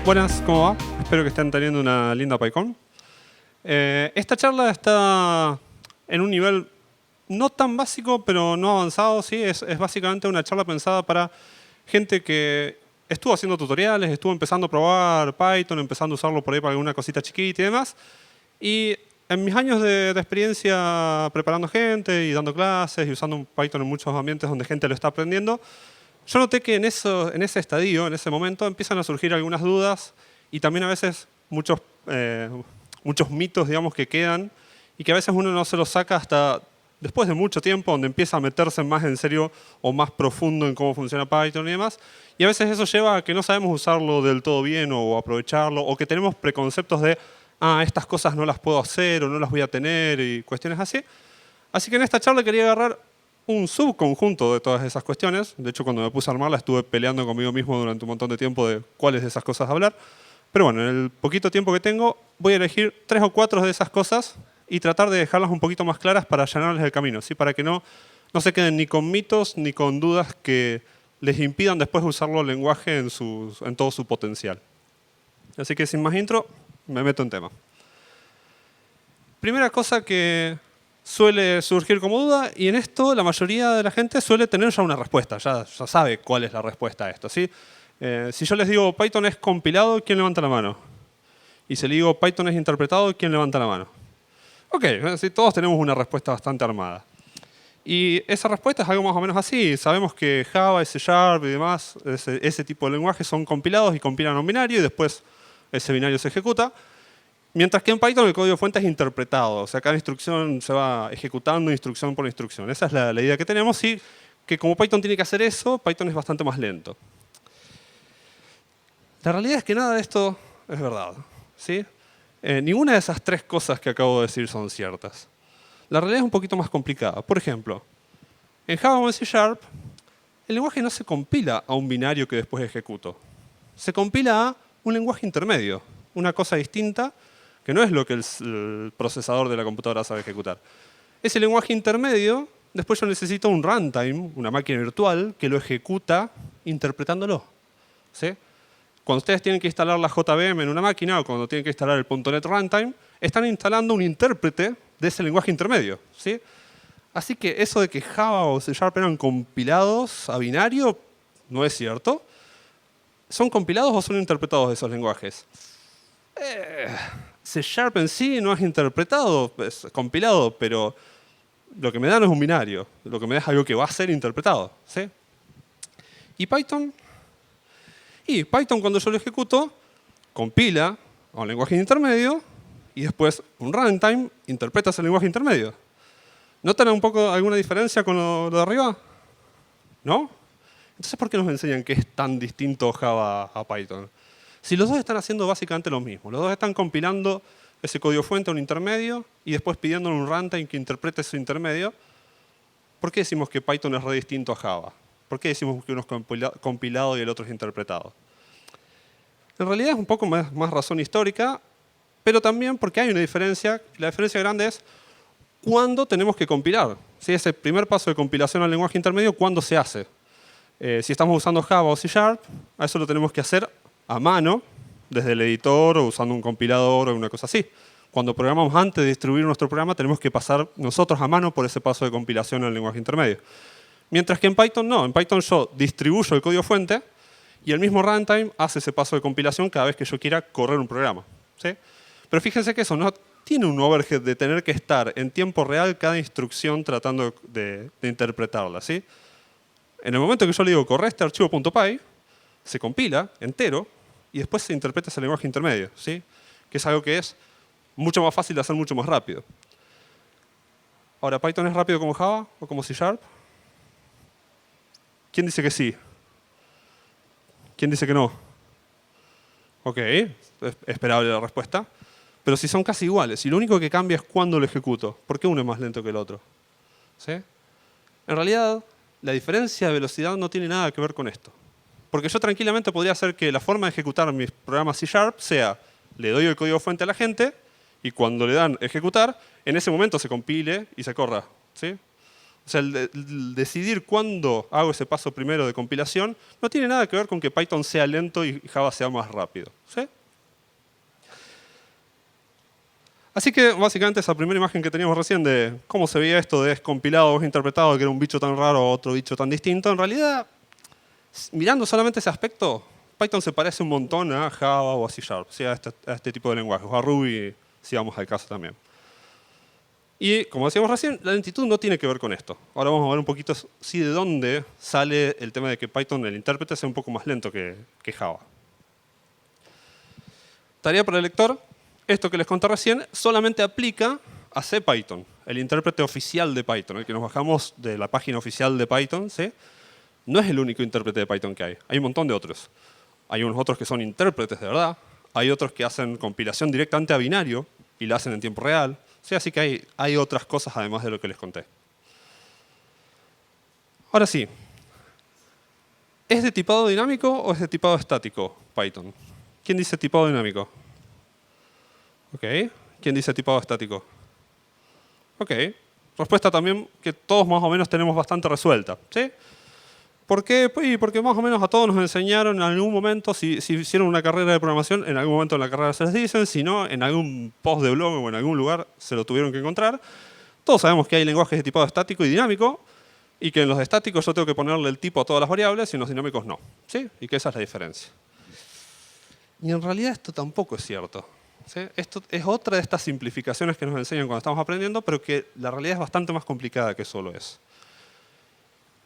Buenas, ¿cómo va? Espero que estén teniendo una linda PyCon. Esta charla está en un nivel no tan básico, pero no avanzado. ¿Sí? Es básicamente una charla pensada para gente que estuvo haciendo tutoriales, estuvo empezando a probar Python, empezando a usarlo por ahí para alguna cosita chiquita y demás. Y en mis años de experiencia preparando gente y dando clases y usando Python en muchos ambientes donde gente lo está aprendiendo, yo noté que en ese estadio, en ese momento, empiezan a surgir algunas dudas y también a veces muchos mitos, digamos, que quedan y que a veces uno no se los saca hasta después de mucho tiempo, donde empieza a meterse más en serio o más profundo en cómo funciona Python y demás. Y a veces eso lleva a que no sabemos usarlo del todo bien o aprovecharlo, o que tenemos preconceptos de, estas cosas no las puedo hacer o no las voy a tener y cuestiones así. Así que en esta charla quería agarrar un subconjunto de todas esas cuestiones. De hecho, cuando me puse a armarla estuve peleando conmigo mismo durante un montón de tiempo de cuáles de esas cosas hablar. Pero bueno, en el poquito tiempo que tengo voy a elegir 3 o 4 de esas cosas y tratar de dejarlas un poquito más claras para allanarles el camino, ¿sí? Para que no se queden ni con mitos ni con dudas que les impidan después usarlo el lenguaje en todo su potencial. Así que sin más intro, me meto en tema. Primera cosa que suele surgir como duda, y en esto la mayoría de la gente suele tener ya una respuesta, ya sabe cuál es la respuesta a esto, ¿sí? Si yo les digo Python es compilado, ¿quién levanta la mano? Y si le digo Python es interpretado, ¿quién levanta la mano? Ok, ¿sí? Todos tenemos una respuesta bastante armada. Y esa respuesta es algo más o menos así. Sabemos que Java, C# y demás, ese tipo de lenguajes son compilados y compilan a un binario y después ese binario se ejecuta. Mientras que en Python el código fuente es interpretado. O sea, cada instrucción se va ejecutando instrucción por instrucción. Esa es la idea que tenemos y que como Python tiene que hacer eso, Python es bastante más lento. La realidad es que nada de esto es verdad, ¿sí? Ninguna de esas 3 cosas que acabo de decir son ciertas. La realidad es un poquito más complicada. Por ejemplo, en Java o en C#, el lenguaje no se compila a un binario que después ejecuto. Se compila a un lenguaje intermedio, una cosa distinta que no es lo que el procesador de la computadora sabe ejecutar. Ese lenguaje intermedio, después yo necesito un runtime, una máquina virtual, que lo ejecuta interpretándolo, ¿sí? Cuando ustedes tienen que instalar la JVM en una máquina o cuando tienen que instalar el .NET Runtime, están instalando un intérprete de ese lenguaje intermedio, ¿sí? Así que eso de que Java o C# eran compilados a binario no es cierto. ¿Son compilados o son interpretados esos lenguajes? C# en sí no es interpretado, es compilado, pero lo que me da no es un binario. Lo que me da es algo que va a ser interpretado, ¿sí? ¿Y Python? Y Python, cuando yo lo ejecuto, compila a un lenguaje intermedio y después un runtime interpreta ese lenguaje intermedio. ¿Notan un poco alguna diferencia con lo de arriba? ¿No? Entonces, ¿por qué nos enseñan que es tan distinto Java a Python? Si los dos están haciendo básicamente lo mismo, los dos están compilando ese código fuente a un intermedio y después pidiéndole un runtime que interprete ese intermedio, ¿por qué decimos que Python es re distinto a Java? ¿Por qué decimos que uno es compilado y el otro es interpretado? En realidad es un poco más razón histórica, pero también porque hay una diferencia. La diferencia grande es cuándo tenemos que compilar. ¿Sí? Ese primer paso de compilación al lenguaje intermedio, ¿cuándo se hace? Si estamos usando Java o C#, a eso lo tenemos que hacer a mano, desde el editor o usando un compilador o una cosa así. Cuando programamos antes de distribuir nuestro programa, tenemos que pasar nosotros a mano por ese paso de compilación al lenguaje intermedio. Mientras que en Python no. En Python yo distribuyo el código fuente y el mismo runtime hace ese paso de compilación cada vez que yo quiera correr un programa, ¿sí? Pero fíjense que eso no tiene un overhead de tener que estar en tiempo real cada instrucción tratando de interpretarla, ¿sí? En el momento que yo le digo corre este archivo.py, se compila entero y después se interpreta ese lenguaje intermedio, ¿sí? Que es algo que es mucho más fácil de hacer mucho más rápido. Ahora, ¿Python es rápido como Java o como C#? ¿Quién dice que sí? ¿Quién dice que no? Ok, es esperable la respuesta. Pero si son casi iguales y lo único que cambia es cuándo lo ejecuto, ¿por qué uno es más lento que el otro? ¿Sí? En realidad, la diferencia de velocidad no tiene nada que ver con esto. Porque yo tranquilamente podría hacer que la forma de ejecutar mis programas C# sea, le doy el código fuente a la gente y cuando le dan ejecutar, en ese momento se compile y se corra, ¿sí? O sea, el decidir cuándo hago ese paso primero de compilación no tiene nada que ver con que Python sea lento y Java sea más rápido. ¿Sí? Así que básicamente esa primera imagen que teníamos recién de cómo se veía esto de descompilado o interpretado, que era un bicho tan raro o otro bicho tan distinto, en realidad, mirando solamente ese aspecto, Python se parece un montón a Java o a C#, ¿sí? A este tipo de lenguajes, o a Ruby, si vamos al caso también. Y como decíamos recién, la lentitud no tiene que ver con esto. Ahora vamos a ver un poquito sí, de dónde sale el tema de que Python, el intérprete, sea un poco más lento que Java. Tarea para el lector. Esto que les conté recién solamente aplica a CPython, el intérprete oficial de Python, el que nos bajamos de la página oficial de Python. ¿Sí? No es el único intérprete de Python que hay. Hay un montón de otros. Hay unos otros que son intérpretes de verdad. Hay otros que hacen compilación directamente a binario y la hacen en tiempo real. Sí, así que hay otras cosas además de lo que les conté. Ahora sí. ¿Es de tipado dinámico o es de tipado estático Python? ¿Quién dice tipado dinámico? Ok. ¿Quién dice tipado estático? Ok. Respuesta también que todos más o menos tenemos bastante resuelta. ¿Sí? ¿Por qué? Porque más o menos a todos nos enseñaron en algún momento, si hicieron una carrera de programación, en algún momento en la carrera se les dicen, si no, en algún post de blog o en algún lugar se lo tuvieron que encontrar. Todos sabemos que hay lenguajes de tipado estático y dinámico, y que en los estáticos yo tengo que ponerle el tipo a todas las variables y en los dinámicos no. ¿Sí? Y que esa es la diferencia. Y en realidad esto tampoco es cierto. ¿Sí? Esto es otra de estas simplificaciones que nos enseñan cuando estamos aprendiendo, pero que la realidad es bastante más complicada que solo eso.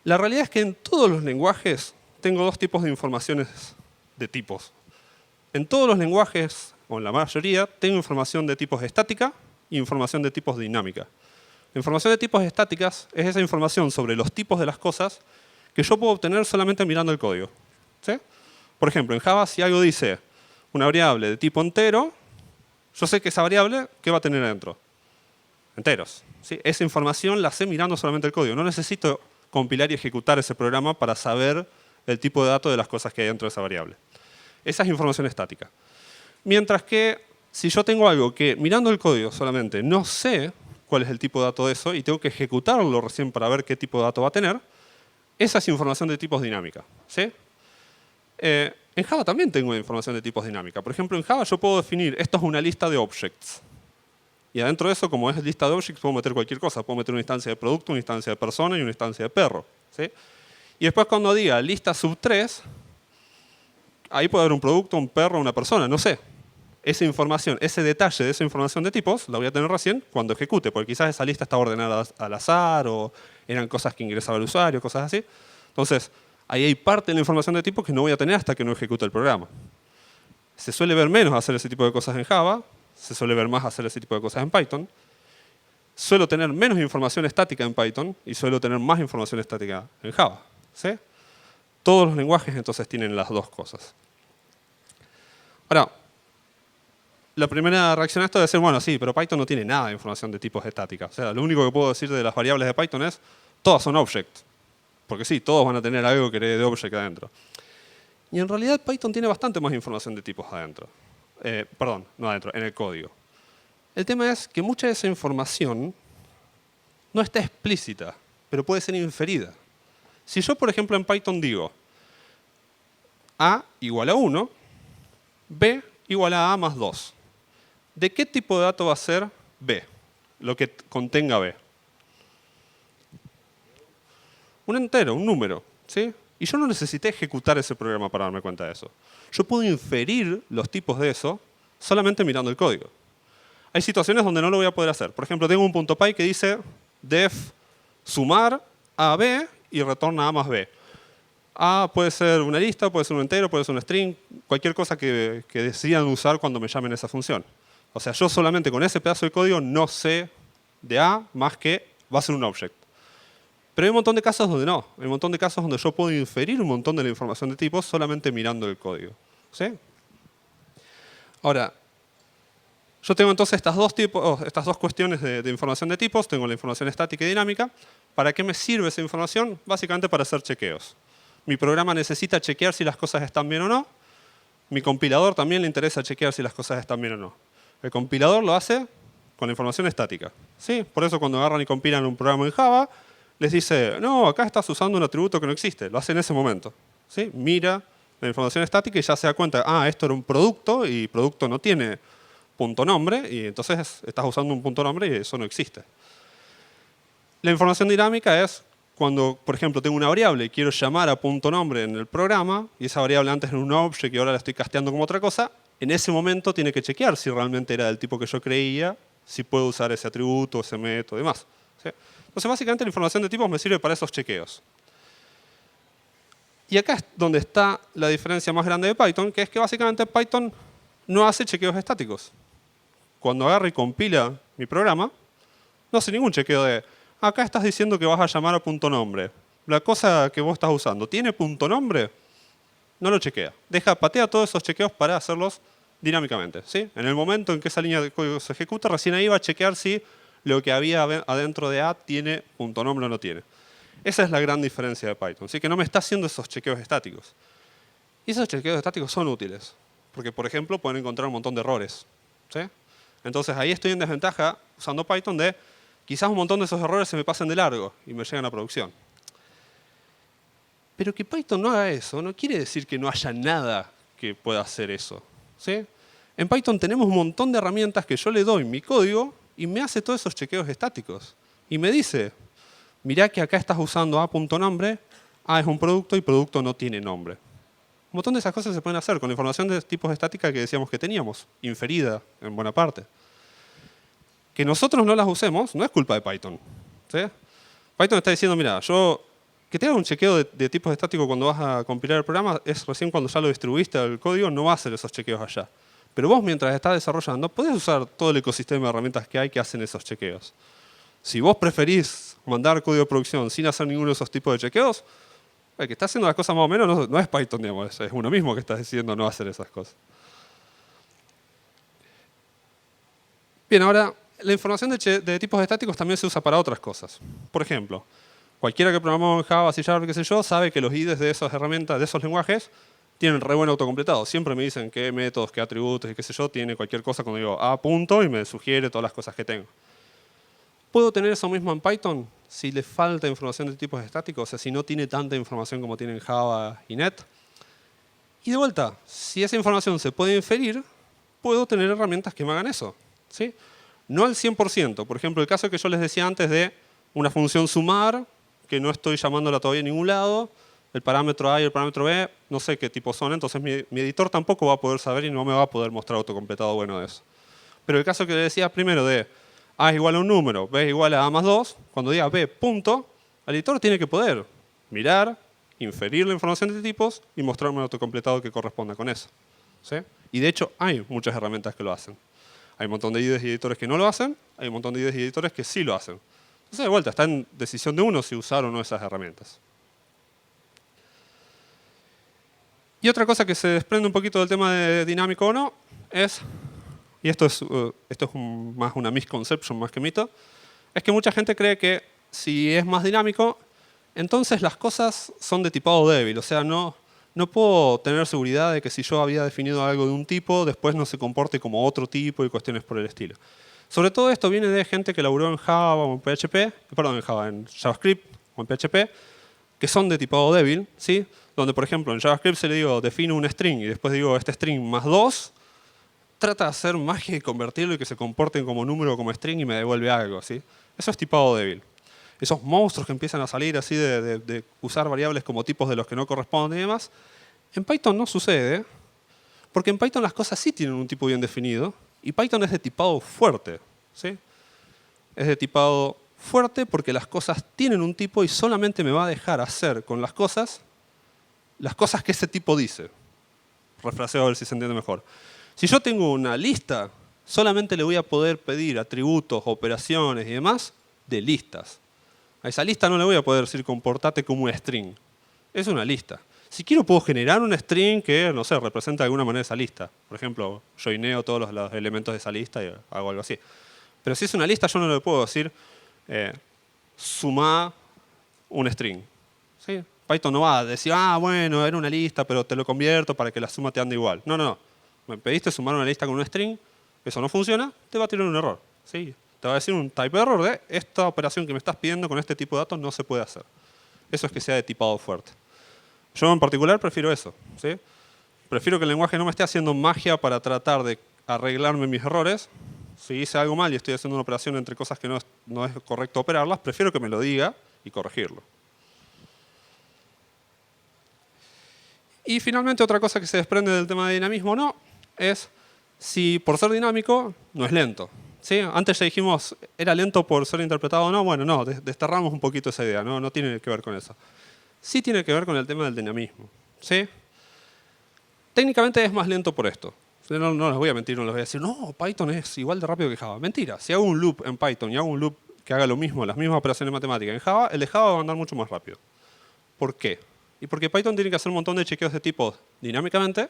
La realidad es que en todos los lenguajes tengo dos tipos de informaciones de tipos. En todos los lenguajes, o en la mayoría, tengo información de tipos estática e información de tipos dinámica. La información de tipos estáticas es esa información sobre los tipos de las cosas que yo puedo obtener solamente mirando el código. ¿Sí? Por ejemplo, en Java, si algo dice una variable de tipo entero, yo sé que esa variable, ¿qué va a tener adentro? Enteros. ¿Sí? Esa información la sé mirando solamente el código. No necesito compilar y ejecutar ese programa para saber el tipo de datos de las cosas que hay dentro de esa variable. Esa es información estática. Mientras que si yo tengo algo que mirando el código solamente no sé cuál es el tipo de dato de eso y tengo que ejecutarlo recién para ver qué tipo de dato va a tener, esa es información de tipos dinámica. ¿Sí? En Java también tengo información de tipos dinámica. Por ejemplo, en Java yo puedo definir, esto es una lista de objects. Y adentro de eso, como es lista de objects, puedo meter cualquier cosa. Puedo meter una instancia de producto, una instancia de persona y una instancia de perro. ¿Sí? Y después cuando diga lista sub 3, ahí puede haber un producto, un perro, una persona, no sé. Esa información, ese detalle de esa información de tipos, la voy a tener recién cuando ejecute, porque quizás esa lista estaba ordenada al azar o eran cosas que ingresaba el usuario, cosas así. Entonces, ahí hay parte de la información de tipos que no voy a tener hasta que no ejecute el programa. Se suele ver menos hacer ese tipo de cosas en Java, se suele ver más hacer ese tipo de cosas en Python. Suelo tener menos información estática en Python y suelo tener más información estática en Java. ¿Sí? Todos los lenguajes entonces tienen las dos cosas. Ahora, la primera reacción a esto debe ser, bueno, sí, pero Python no tiene nada de información de tipos estática. O sea, lo único que puedo decir de las variables de Python es, todas son object. Porque sí, todos van a tener algo que herede de object adentro. Y en realidad Python tiene bastante más información de tipos adentro. Perdón, no adentro, en el código. El tema es que mucha de esa información no está explícita, pero puede ser inferida. Si yo, por ejemplo, en Python digo A igual a 1, B igual a A más 2. ¿De qué tipo de dato va a ser B? Lo que contenga B. Un entero, un número. ¿Sí? Y yo no necesité ejecutar ese programa para darme cuenta de eso. Yo puedo inferir los tipos de eso solamente mirando el código. Hay situaciones donde no lo voy a poder hacer. Por ejemplo, tengo un .py que dice def sumar a B y retorna A más B. A puede ser una lista, puede ser un entero, puede ser un string, cualquier cosa que decidan usar cuando me llamen esa función. O sea, yo solamente con ese pedazo de código no sé de A más que va a ser un object. Pero hay un montón de casos donde no. Hay un montón de casos donde yo puedo inferir un montón de la información de tipos solamente mirando el código. ¿Sí? Ahora, yo tengo entonces estas dos cuestiones de información de tipos. Tengo la información estática y dinámica. ¿Para qué me sirve esa información? Básicamente para hacer chequeos. Mi programa necesita chequear si las cosas están bien o no. Mi compilador también le interesa chequear si las cosas están bien o no. El compilador lo hace con la información estática. ¿Sí? Por eso cuando agarran y compilan un programa en Java, les dice, no, acá estás usando un atributo que no existe. Lo hace en ese momento. ¿Sí? Mira la información estática y ya se da cuenta, esto era un producto y producto no tiene punto nombre y entonces estás usando un punto nombre y eso no existe. La información dinámica es cuando, por ejemplo, tengo una variable y quiero llamar a punto nombre en el programa y esa variable antes era un object y ahora la estoy casteando como otra cosa, en ese momento tiene que chequear si realmente era del tipo que yo creía, si puedo usar ese atributo, ese método y demás. ¿Sí? Entonces, básicamente, la información de tipos me sirve para esos chequeos. Y acá es donde está la diferencia más grande de Python, que es que básicamente Python no hace chequeos estáticos. Cuando agarra y compila mi programa, no hace ningún chequeo de, acá estás diciendo que vas a llamar a punto nombre. La cosa que vos estás usando, ¿tiene punto nombre? No lo chequea. Patea todos esos chequeos para hacerlos dinámicamente. ¿Sí? En el momento en que esa línea de código se ejecuta, recién ahí va a chequear si lo que había adentro de A tiene punto nombre o no tiene. Esa es la gran diferencia de Python. ¿Sí? Que no me está haciendo esos chequeos estáticos. Y esos chequeos estáticos son útiles. Porque, por ejemplo, pueden encontrar un montón de errores. ¿Sí? Entonces ahí estoy en desventaja usando Python de quizás un montón de esos errores se me pasen de largo y me lleguen a producción. Pero que Python no haga eso no quiere decir que no haya nada que pueda hacer eso. ¿Sí? En Python tenemos un montón de herramientas que yo le doy mi código y me hace todos esos chequeos estáticos. Y me dice, mirá que acá estás usando a.nombre, A es un producto y producto no tiene nombre. Un montón de esas cosas se pueden hacer con la información de tipos estática que decíamos que teníamos, inferida en buena parte. Que nosotros no las usemos no es culpa de Python. ¿Sí? Python está diciendo, mira, que te haga un chequeo de tipos estáticos cuando vas a compilar el programa es recién cuando ya lo distribuiste al código, no va a hacer esos chequeos allá. Pero vos mientras estás desarrollando podés usar todo el ecosistema de herramientas que hay que hacen esos chequeos. Si vos preferís mandar código de producción sin hacer ninguno de esos tipos de chequeos, el que está haciendo las cosas más o menos no es Python, digamos, es uno mismo que está decidiendo no hacer esas cosas. Bien, ahora, la información de tipos estáticos también se usa para otras cosas. Por ejemplo, cualquiera que programó en Java, C Sharp, qué sé yo, sabe que los IDEs de esas herramientas, de esos lenguajes, tienen re buen autocompletado. Siempre me dicen qué métodos, qué atributos y qué sé yo, tiene cualquier cosa cuando digo a punto y me sugiere todas las cosas que tengo. ¿Puedo tener eso mismo en Python si le falta información de tipos estáticos? O sea, si no tiene tanta información como tiene en Java y Net. Y de vuelta, si esa información se puede inferir, puedo tener herramientas que me hagan eso. ¿Sí? No al 100%. Por ejemplo, el caso que yo les decía antes de una función sumar, que no estoy llamándola todavía en ningún lado, el parámetro A y el parámetro B, no sé qué tipo son, entonces mi editor tampoco va a poder saber y no me va a poder mostrar autocompletado bueno de eso. Pero el caso que les decía primero de A es igual a un número, B es igual a A más 2, cuando diga B punto, el editor tiene que poder mirar, inferir la información de tipos y mostrarme el autocompletado que corresponda con eso. ¿Sí? Y de hecho hay muchas herramientas que lo hacen. Hay un montón de IDEs y editores que no lo hacen, hay un montón de IDEs y editores que sí lo hacen. Entonces, de vuelta, está en decisión de uno si usar o no esas herramientas. Y otra cosa que se desprende un poquito del tema de dinámico o no es, y esto es más una misconception más que mito, es que mucha gente cree que si es más dinámico, entonces las cosas son de tipado débil. O sea, no puedo tener seguridad de que si yo había definido algo de un tipo, después no se comporte como otro tipo y cuestiones por el estilo. Sobre todo esto viene de gente que laburó en Java o en PHP, perdón, en JavaScript o en PHP, que son de tipado débil, ¿sí? Donde, por ejemplo, en JavaScript se le digo, defino un string y después digo este string más 2, trata de hacer magia y convertirlo y que se comporten como número o como string y me devuelve algo, ¿sí? Eso es tipado débil. Esos monstruos que empiezan a salir así de usar variables como tipos de los que no corresponden y demás, en Python no sucede, porque en Python las cosas sí tienen un tipo bien definido, y Python es de tipado fuerte. ¿Sí? Es de tipado fuerte porque las cosas tienen un tipo y solamente me va a dejar hacer con las cosas que ese tipo dice. Refraseo a ver si se entiende mejor. Si yo tengo una lista, solamente le voy a poder pedir atributos, operaciones y demás de listas. A esa lista no le voy a poder decir comportate como un string. Es una lista. Si quiero puedo generar un string que, no sé, representa de alguna manera esa lista. Por ejemplo, joineo todos los elementos de esa lista y hago algo así. Pero si es una lista, yo no le puedo decir suma un string. ¿Sí? Python no va a decir, bueno, era una lista, pero te lo convierto para que la suma te ande igual. No. Me pediste sumar una lista con un string, eso no funciona, te va a tirar un error. ¿Sí? Te va a decir un type error de esta operación que me estás pidiendo con este tipo de datos no se puede hacer. Eso es que sea de tipado fuerte. Yo en particular prefiero eso, ¿sí? Prefiero que el lenguaje no me esté haciendo magia para tratar de arreglarme mis errores. Si hice algo mal y estoy haciendo una operación entre cosas que no es correcto operarlas, prefiero que me lo diga y corregirlo. Y finalmente otra cosa que se desprende del tema de dinamismo o no es si por ser dinámico no es lento. ¿Sí? Antes ya dijimos, ¿era lento por ser interpretado o no? Bueno, no, desterramos un poquito esa idea, no tiene que ver con eso. Sí tiene que ver con el tema del dinamismo. ¿Sí? Técnicamente es más lento por esto. No les voy a mentir, no les voy a decir, no, Python es igual de rápido que Java. Mentira, si hago un loop en Python y hago un loop que haga lo mismo, las mismas operaciones matemáticas en Java, el de Java va a andar mucho más rápido. ¿Por qué? Y porque Python tiene que hacer un montón de chequeos de tipo dinámicamente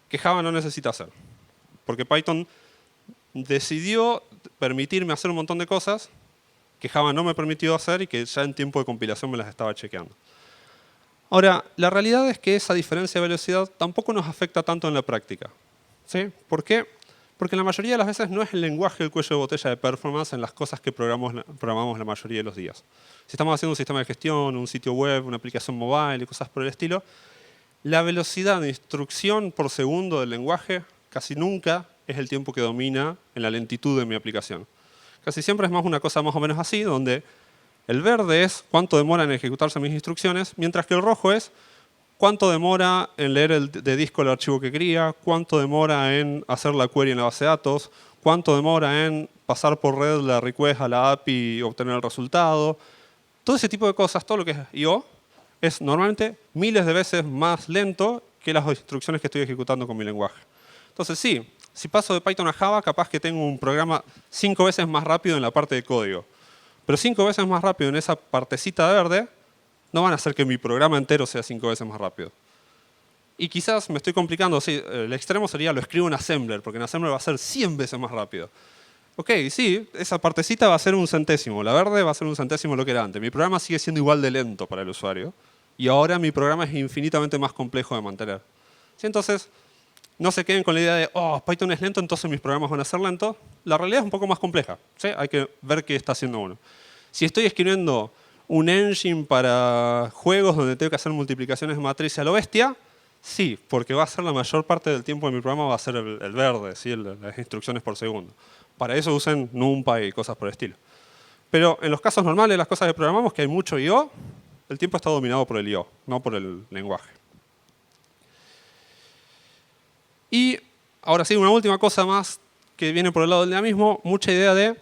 que Java no necesita hacer. Porque Python decidió permitirme hacer un montón de cosas que Java no me permitió hacer y que ya en tiempo de compilación me las estaba chequeando. Ahora, la realidad es que esa diferencia de velocidad tampoco nos afecta tanto en la práctica. ¿Sí? ¿Por qué? Porque la mayoría de las veces no es el lenguaje el cuello de botella de performance en las cosas que programamos la mayoría de los días. Si estamos haciendo un sistema de gestión, un sitio web, una aplicación mobile y cosas por el estilo, la velocidad de instrucción por segundo del lenguaje casi nunca es el tiempo que domina en la lentitud de mi aplicación. Casi siempre es más una cosa más o menos así, donde el verde es cuánto demora en ejecutarse mis instrucciones, mientras que el rojo es cuánto demora en leer de disco el archivo que quería, cuánto demora en hacer la query en la base de datos, cuánto demora en pasar por red la request a la API y obtener el resultado. Todo ese tipo de cosas, todo lo que es I/O, es normalmente miles de veces más lento que las instrucciones que estoy ejecutando con mi lenguaje. Entonces sí, si paso de Python a Java, capaz que tengo un programa 5 veces más rápido en la parte de código. Pero 5 veces más rápido en esa partecita verde no van a hacer que mi programa entero sea 5 veces más rápido. Y quizás me estoy complicando, sí, el extremo sería lo escribo en Assembler, porque en Assembler va a ser 100 veces más rápido. Ok, sí, esa partecita va a ser un centésimo, la verde va a ser un centésimo lo que era antes. Mi programa sigue siendo igual de lento para el usuario y ahora mi programa es infinitamente más complejo de mantener. ¿Sí? Entonces, no se queden con la idea de, oh, Python es lento, entonces mis programas van a ser lentos. La realidad es un poco más compleja. ¿Sí? Hay que ver qué está haciendo uno. Si estoy escribiendo un engine para juegos donde tengo que hacer multiplicaciones de matriz a lo bestia, sí, porque va a ser la mayor parte del tiempo de mi programa va a ser el verde, ¿sí? Las instrucciones por segundo. Para eso usen NumPy y cosas por el estilo. Pero en los casos normales, las cosas que programamos, que hay mucho I/O, el tiempo está dominado por el I/O, no por el lenguaje. Y ahora sí, una última cosa más que viene por el lado del dinamismo, mucha idea de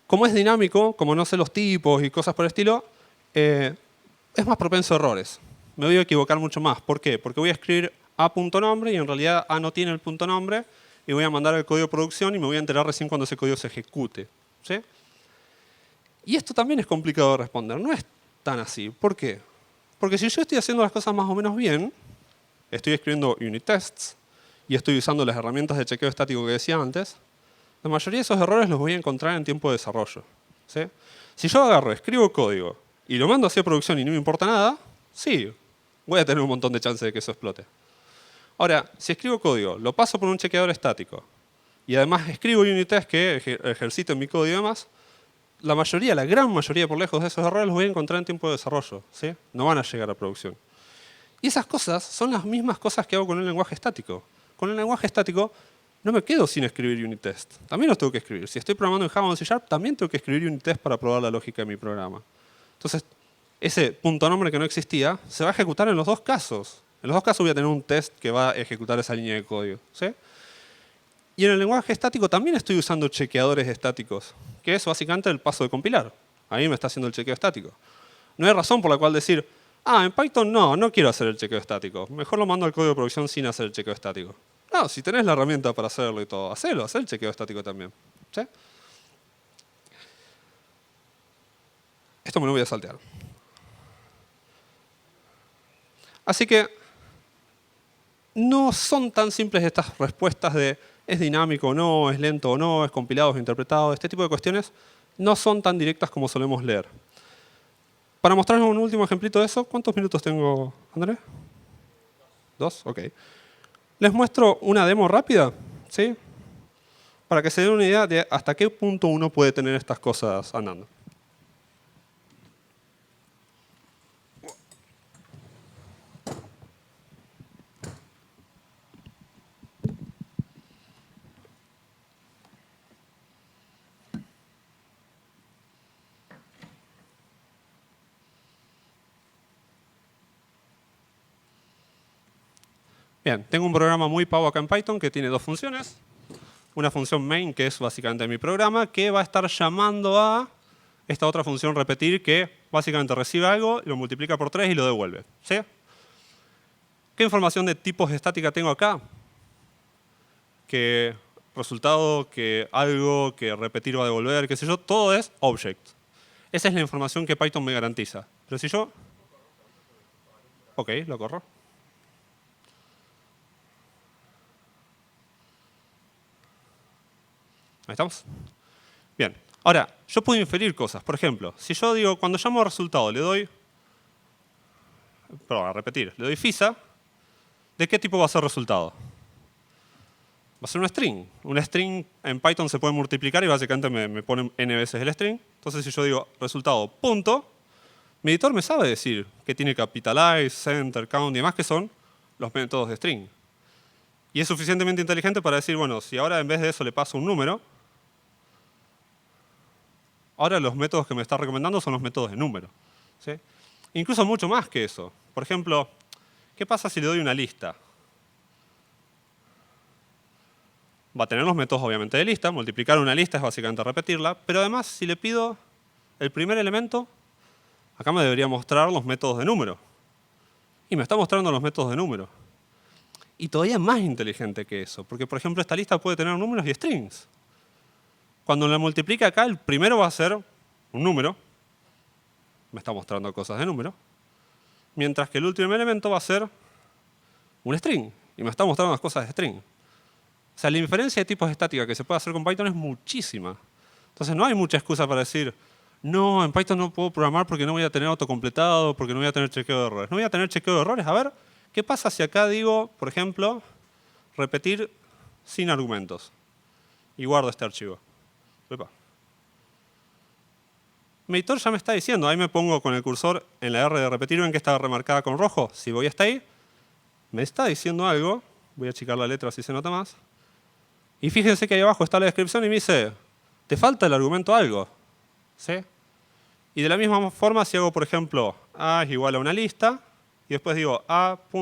cómo es dinámico, como no sé los tipos y cosas por el estilo, es más propenso a errores. Me voy a equivocar mucho más. ¿Por qué? Porque voy a escribir a.nombre y en realidad a no tiene el punto nombre y voy a mandar el código de producción y me voy a enterar recién cuando ese código se ejecute. ¿Sí? Y esto también es complicado de responder. No es tan así. ¿Por qué? Porque si yo estoy haciendo las cosas más o menos bien, estoy escribiendo unit tests y estoy usando las herramientas de chequeo estático que decía antes, la mayoría de esos errores los voy a encontrar en tiempo de desarrollo. ¿Sí? Si yo agarro, escribo código y lo mando hacia producción y no me importa nada, sí, voy a tener un montón de chances de que eso explote. Ahora, si escribo código, lo paso por un chequeador estático y además escribo unit tests que ejerciten mi código y demás, la mayoría, la gran mayoría por lejos de esos errores los voy a encontrar en tiempo de desarrollo. ¿Sí? No van a llegar a producción. Y esas cosas son las mismas cosas que hago con el lenguaje estático. Con el lenguaje estático no me quedo sin escribir unit test. También los tengo que escribir. Si estoy programando en Java o en C#, también tengo que escribir unit test para probar la lógica de mi programa. Entonces, ese punto nombre que no existía se va a ejecutar en los dos casos. En los dos casos voy a tener un test que va a ejecutar esa línea de código. ¿Sí? Y en el lenguaje estático también estoy usando chequeadores estáticos, que es básicamente el paso de compilar. Ahí me está haciendo el chequeo estático. No hay razón por la cual decir, en Python no quiero hacer el chequeo estático. Mejor lo mando al código de producción sin hacer el chequeo estático. No, si tenés la herramienta para hacerlo y todo, haz el chequeo estático también. ¿Sí? Esto me lo voy a saltear. Así que no son tan simples estas respuestas de es dinámico o no, es lento o no, es compilado o interpretado. Este tipo de cuestiones no son tan directas como solemos leer. Para mostrarles un último ejemplito de eso, ¿cuántos minutos tengo, André? ¿2? Ok. Les muestro una demo rápida. ¿Sí? para que se den una idea de hasta qué punto uno puede tener estas cosas andando. Bien, tengo un programa muy pavo acá en Python que tiene dos funciones. Una función main, que es básicamente mi programa, que va a estar llamando a esta otra función repetir, que básicamente recibe algo, lo multiplica por 3 y lo devuelve. ¿Sí? ¿Qué información de tipos estática tengo acá? Que resultado, que algo, que repetir va a devolver, qué sé yo, todo es object. Esa es la información que Python me garantiza. Pero si yo... Ok, lo corro. Ahí estamos. Bien. Ahora, yo puedo inferir cosas. Por ejemplo, si yo digo, cuando llamo a resultado, le doy... Perdón, a repetir. Le doy FISA, ¿de qué tipo va a ser resultado? Va a ser un string. Un string en Python se puede multiplicar y básicamente me pone n veces el string. Entonces, si yo digo resultado punto, mi editor me sabe decir que tiene capitalize, center, count y demás, que son los métodos de string. Y es suficientemente inteligente para decir, bueno, si ahora en vez de eso le paso un número, ahora los métodos que me está recomendando son los métodos de número. ¿Sí? Incluso mucho más que eso. Por ejemplo, ¿qué pasa si le doy una lista? Va a tener los métodos obviamente de lista. Multiplicar una lista es básicamente repetirla. Pero además, si le pido el primer elemento, acá me debería mostrar los métodos de número. Y me está mostrando los métodos de número. Y todavía más inteligente que eso. Porque, por ejemplo, esta lista puede tener números y strings. Cuando la multiplica acá, el primero va a ser un número. Me está mostrando cosas de número. Mientras que el último elemento va a ser un string. Y me está mostrando las cosas de string. O sea, la inferencia de tipos estática que se puede hacer con Python es muchísima. Entonces no hay mucha excusa para decir, no, en Python no puedo programar porque no voy a tener autocompletado, porque no voy a tener chequeo de errores. No voy a tener chequeo de errores. A ver, ¿qué pasa si acá digo, por ejemplo, repetir sin argumentos? Y guardo este archivo. Epa. Mi editor ya me está diciendo, ahí me pongo con el cursor en la R de repetir, ven que está remarcada con rojo. Si voy hasta ahí, me está diciendo algo. Voy a achicar la letra si se nota más. Y fíjense que ahí abajo está la descripción y me dice, te falta el argumento algo. ¿Sí? Y de la misma forma, si hago, por ejemplo, A es igual a una lista, y después digo A.append,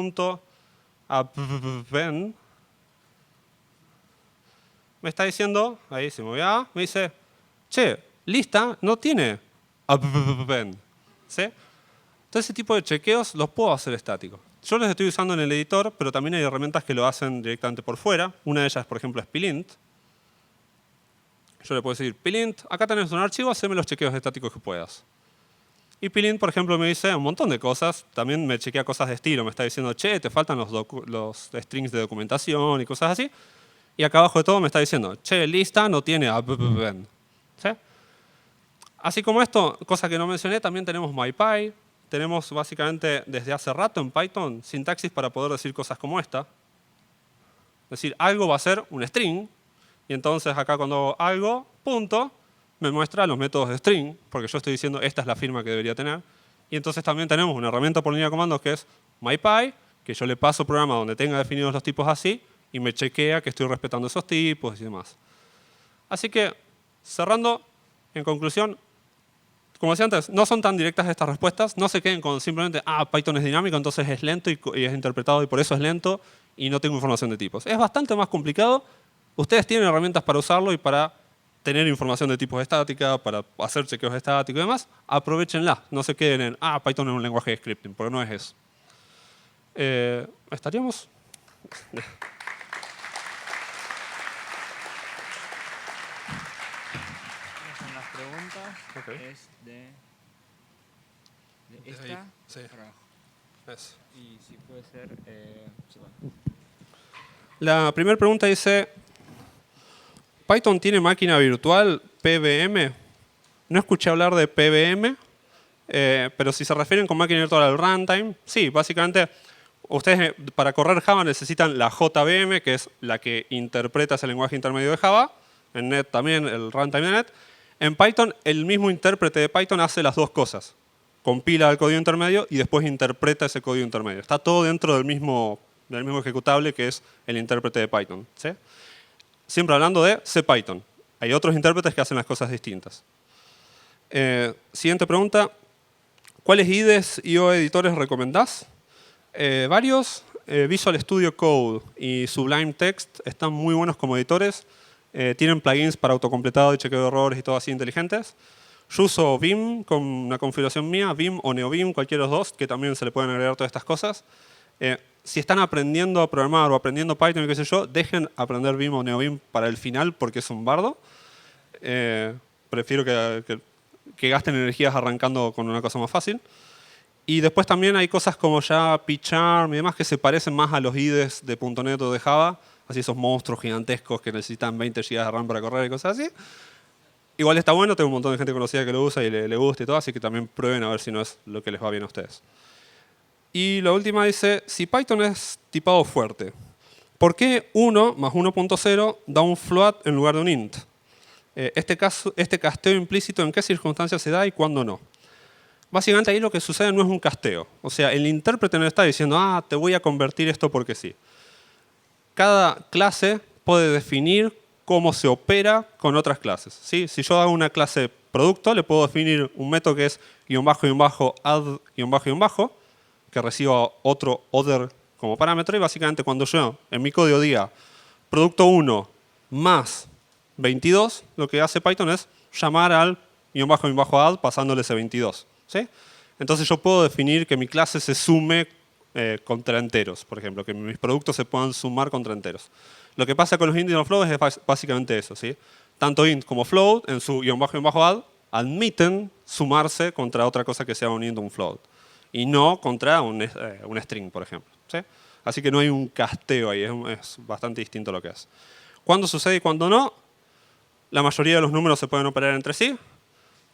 me está diciendo, ahí si me voy a A, me dice, che, lista no tiene append. ¿Sí? Todo ese tipo de chequeos los puedo hacer estáticos. Yo los estoy usando en el editor, pero también hay herramientas que lo hacen directamente por fuera. Una de ellas, por ejemplo, es Plint. Yo le puedo decir, Plint, acá tenés un archivo, haceme los chequeos estáticos que puedas. Y Plint, por ejemplo, me dice un montón de cosas. También me chequea cosas de estilo. Me está diciendo, che, te faltan los strings de documentación y cosas así. Y acá abajo de todo me está diciendo, che, lista no tiene append. ¿Sí? Así como esto, cosa que no mencioné, también tenemos MyPy. Tenemos básicamente desde hace rato en Python sintaxis para poder decir cosas como esta. Es decir, algo va a ser un string. Y entonces acá cuando hago algo, punto, me muestra los métodos de string. Porque yo estoy diciendo, esta es la firma que debería tener. Y entonces también tenemos una herramienta por línea de comandos que es MyPy, que yo le paso programa donde tenga definidos los tipos así y me chequea que estoy respetando esos tipos y demás. Así que, cerrando, en conclusión, como decía antes, no son tan directas estas respuestas. No se queden con simplemente, Python es dinámico, entonces es lento y es interpretado y por eso es lento y no tengo información de tipos. Es bastante más complicado. Ustedes tienen herramientas para usarlo y para tener información de tipos estática, para hacer chequeos estáticos y demás. Aprovechenla. No se queden en, Python es un lenguaje de scripting, porque no es eso. ¿Estaríamos? Las preguntas Okay. es de esta ahí, sí. para abajo. Eso. Y si puede ser... sí, bueno. La primera pregunta dice, ¿Python tiene máquina virtual PVM? No escuché hablar de PVM, pero si se refieren con máquina virtual al runtime, sí, básicamente ustedes para correr Java necesitan la JVM, que es la que interpreta ese lenguaje intermedio de Java, en Net también, el runtime de Net. En Python, el mismo intérprete de Python hace las dos cosas. Compila el código intermedio y después interpreta ese código intermedio. Está todo dentro del mismo ejecutable que es el intérprete de Python. ¿Sí? Siempre hablando de CPython. Hay otros intérpretes que hacen las cosas distintas. Siguiente pregunta. ¿Cuáles IDEs o editores recomendás? Varios. Visual Studio Code y Sublime Text están muy buenos como editores. Tienen plugins para autocompletado y chequeo de errores y todo así inteligentes. Yo uso Vim con una configuración mía, Vim o NeoVim, cualquiera de los dos, que también se le pueden agregar todas estas cosas. Si están aprendiendo a programar o aprendiendo Python y qué sé yo, dejen aprender Vim o NeoVim para el final porque es un bardo. Prefiero que gasten energías arrancando con una cosa más fácil. Y después también hay cosas como ya PyCharm y demás que se parecen más a los IDEs de .NET o de Java. Así esos monstruos gigantescos que necesitan 20 GB de RAM para correr y cosas así. Igual está bueno, tengo un montón de gente conocida que lo usa y le gusta y todo, así que también prueben a ver si no es lo que les va bien a ustedes. Y la última dice, si Python es tipado fuerte, ¿por qué 1 más 1.0 da un float en lugar de un int? Este casteo implícito, ¿en qué circunstancias se da y cuándo no? Básicamente ahí lo que sucede no es un casteo. O sea, el intérprete no está diciendo, te voy a convertir esto porque sí. Cada clase puede definir cómo se opera con otras clases. ¿Sí? Si yo hago una clase producto, le puedo definir un método que es _add_, que reciba otro other como parámetro. Y básicamente cuando yo en mi código diga producto 1 más 22, lo que hace Python es llamar al _add pasándole ese 22. ¿Sí? Entonces yo puedo definir que mi clase se sume contra enteros, por ejemplo, que mis productos se puedan sumar contra enteros. Lo que pasa con los int y los floats es básicamente eso. ¿Sí? Tanto int como float en su _add admiten sumarse contra otra cosa que sea un int o un float y no contra un string, por ejemplo. ¿Sí? Así que no hay un casteo ahí, es bastante distinto lo que es. ¿Cuándo sucede y cuándo no? La mayoría de los números se pueden operar entre sí.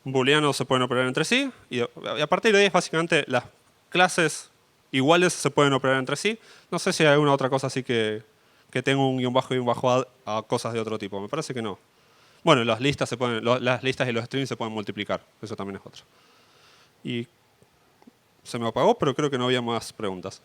Booleanos se pueden operar entre sí. Y a partir de ahí, básicamente, las clases iguales se pueden operar entre sí. No sé si hay alguna otra cosa así que tenga un _add a cosas de otro tipo. Me parece que no. Bueno, las listas y los strings se pueden multiplicar. Eso también es otro. Y se me apagó, pero creo que no había más preguntas.